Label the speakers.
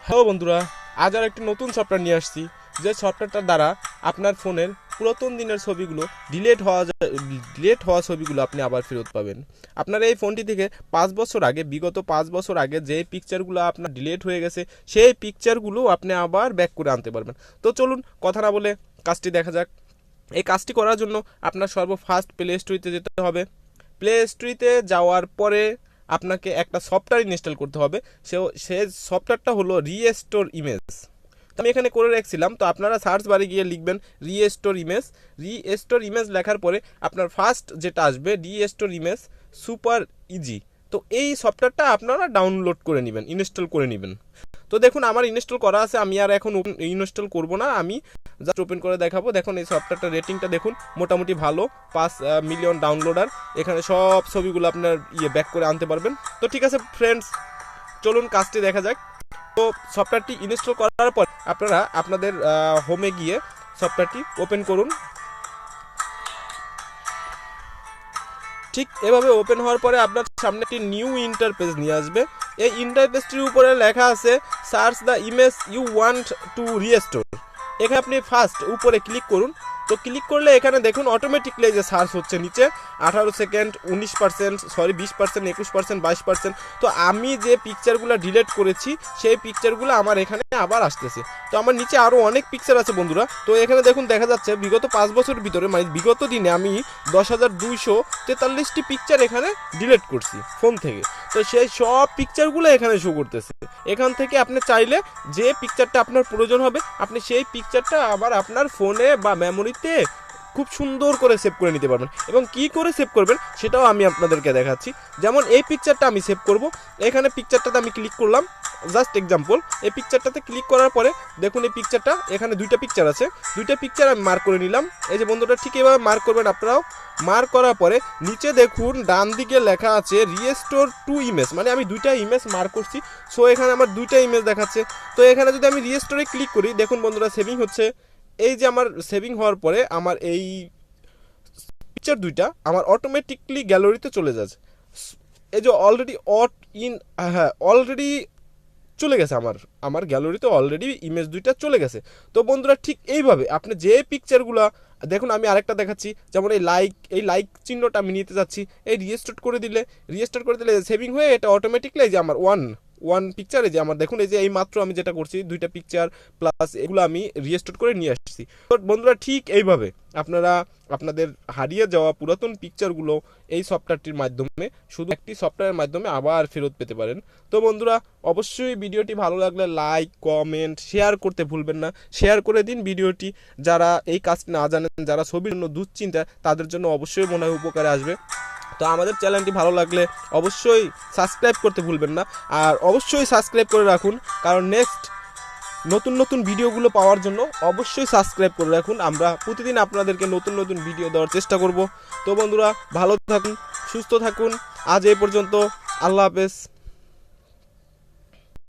Speaker 1: Hello বন্ধুরা, আজ আর একটি নতুন সফটওয়্যার নিয়ে আসছি। যে সফটওয়্যারটার দ্বারা আপনার ফোনের পুরাতন দিনের ছবিগুলো ডিলেট হওয়া ছবিগুলো আপনি আবার ফেরত পাবেন। আপনার এই ফোনটি থেকে বিগত 5 বছর আগে যে পিকচারগুলো আপনার ডিলেট হয়ে গেছে সেই পিকচারগুলো আপনি আবার ব্যাক করে আনতে পারবেন। তো চলুন কথা না বলে কাজটি দেখা যাক। এই কাজটি করার জন্য আপনার সর্বফার্স্ট প্লে স্টোরে যেতে হবে। প্লে স্টোরে যাওয়ার পরে আপনাকে একটা সফটওয়্যার ইনস্টল করতে হবে। সে সফটওয়্যারটা হলো রিস্টোর ইমেজ। আমি এখানে করে রাখছিলাম, তো আপনারা সার্চ বারে গিয়ে লিখবেন রিস্টোর ইমেজ লেখার পরে আপনার ফার্স্ট যেটা আসবে রিস্টোর ইমেজ সুপার ইজি। তো এই সফটওয়্যারটা আপনারা ডাউনলোড করে নেবেন, ইনস্টল করে নেবেন। তো দেখুন আমার ইনস্টল করা আছে, আমি আর এখন ইনস্টল করব না, আমি জাস্ট ওপেন করে দেখাবো। দেখুন এই সফটওয়্যারটার রেটিংটা দেখুন, মোটামুটি ভালো, 5 মিলিয়ন ডাউনলোডার। এখানে সব ছবিগুলো আপনার ব্যাক করে আনতে পারবেন। তো ঠিক আছে ফ্রেন্ডস, চলুন কাজটি দেখা যাক। তো সফটওয়্যারটি ইনস্টল করার পর আপনারা আপনাদের হোমে গিয়ে সফটওয়্যারটি ওপেন করুন। ঠিক এভাবে ওপেন হওয়ার পরে আপনার সামনে একটি নিউ ইন্টারফেস নিয়ে আসবে। এই ইন্টারফেসটির উপরে লেখা আছে search the image you want to restore. এখানে আপনি ফার্স্ট উপরে ক্লিক করুন। তো ক্লিক করলে এখানে দেখুন অটোমেটিকলি যে সার্চ হচ্ছে নিচে 18 সেকেন্ড, 19%, 20%, 21%, 22%। তো আমি যে পিকচারগুলো ডিলিট করেছি সেই পিকচারগুলো আমার এখানে আবার আসতেছে। তো আমার নিচে আরও অনেক পিকচার আছে বন্ধুরা। তো এখানে দেখুন দেখা যাচ্ছে বিগত 5 বছরের ভিতরে, মানে বিগত দিনে আমি 10,243টি পিকচার এখানে ডিলিট করছি ফোন থেকে। তো সেই সব পিকচারগুলো এখানে শো করতেছে। এখান থেকে আপনি চাইলে যে পিকচারটা আপনার প্রয়োজন হবে আপনি সেই পিকচারটা আবার আপনার ফোনে বা মেমোরিতে খুব সুন্দর করে সেভ করে নিতে পারবেন। এবং কি করে সেভ করবেন সেটাও আমি আপনাদেরকে দেখাচ্ছি। যেমন এই পিকচারটা আমি সেভ করব, এখানে পিকচারটাতে আমি ক্লিক করলাম, জাস্ট এক্সাম্পল। এই পিকচারটাতে ক্লিক করার পরে দেখুন এই পিকচারটা, এখানে দুইটা পিকচার আছে, দুইটা পিকচার আমি মার্ক করে নিলাম। এই যে বন্ধুটা ঠিক এভাবে মার্ক করবেন আপনারাও। মার্ক করার পরে নিচে দেখুন ডান দিকে লেখা আছে রিস্টোর টু ইমেজ, মানে আমি দুইটা ইমেজ মার্ক করছি। সো এখানে আমার দুইটা ইমেজ দেখাচ্ছে। তো এখানে যদি আমি রিস্টোরে ক্লিক করি, দেখুন বন্ধুরা সেভিং হচ্ছে। এই যে আমার সেভিং হওয়ার পরে আমার এই পিকচার দুইটা আমার অটোমেটিকলি গ্যালারিতে চলে যাচ্ছে। এই যে অলরেডি চলে গেছে, আমার গ্যালারিতে অলরেডি ইমেজ দুইটা চলে গেছে। তো বন্ধুরা ঠিক এইভাবে আপনি যে পিকচারগুলো দেখুন, আমি আরেকটা দেখাচ্ছি। যেমন এই লাইক চিহ্নটা আমি নিতে যাচ্ছি, এই রিস্টোর করে দিলে সেভিং হয়ে এটা অটোমেটিকলি যে আমার ওয়ান পিকচার, এই যে আমার দেখুন এই যে এই মাত্র আমি যেটা করছি দুইটা পিকচার প্লাস এগুলো আমি রিস্টোর করে নিয়ে আসছি। তো বন্ধুরা ঠিক এইভাবে আপনারা আপনাদের হারিয়ে যাওয়া পুরাতন পিকচারগুলো এই সফটওয়্যারটির মাধ্যমে, শুধু একটি সফটওয়্যারের মাধ্যমে আবার ফেরত পেতে পারেন। তো বন্ধুরা অবশ্যই ভিডিওটি ভালো লাগলে লাইক, কমেন্ট, শেয়ার করতে ভুলবেন না। শেয়ার করে দিন ভিডিওটি। যারা এই কাজটি না জানেন, যারা ছবির জন্য দুশ্চিন্তা, তাদের জন্য অবশ্যই মনে হয় উপকারে আসবে। তো আমাদের চ্যানেলটি ভালো লাগলে অবশ্যই সাবস্ক্রাইব করতে ভুলবেন না। আর অবশ্যই সাবস্ক্রাইব করে রাখুন, কারণ নেক্সট নতুন ভিডিওগুলো পাওয়ার জন্য অবশ্যই সাবস্ক্রাইব করে রাখুন। আমরা প্রতিদিন আপনাদেরকে নতুন ভিডিও দেওয়ার চেষ্টা করব। তো বন্ধুরা ভালো থাকুন, সুস্থ থাকুন। আজ এই পর্যন্ত, আল্লাহ হাফেজ।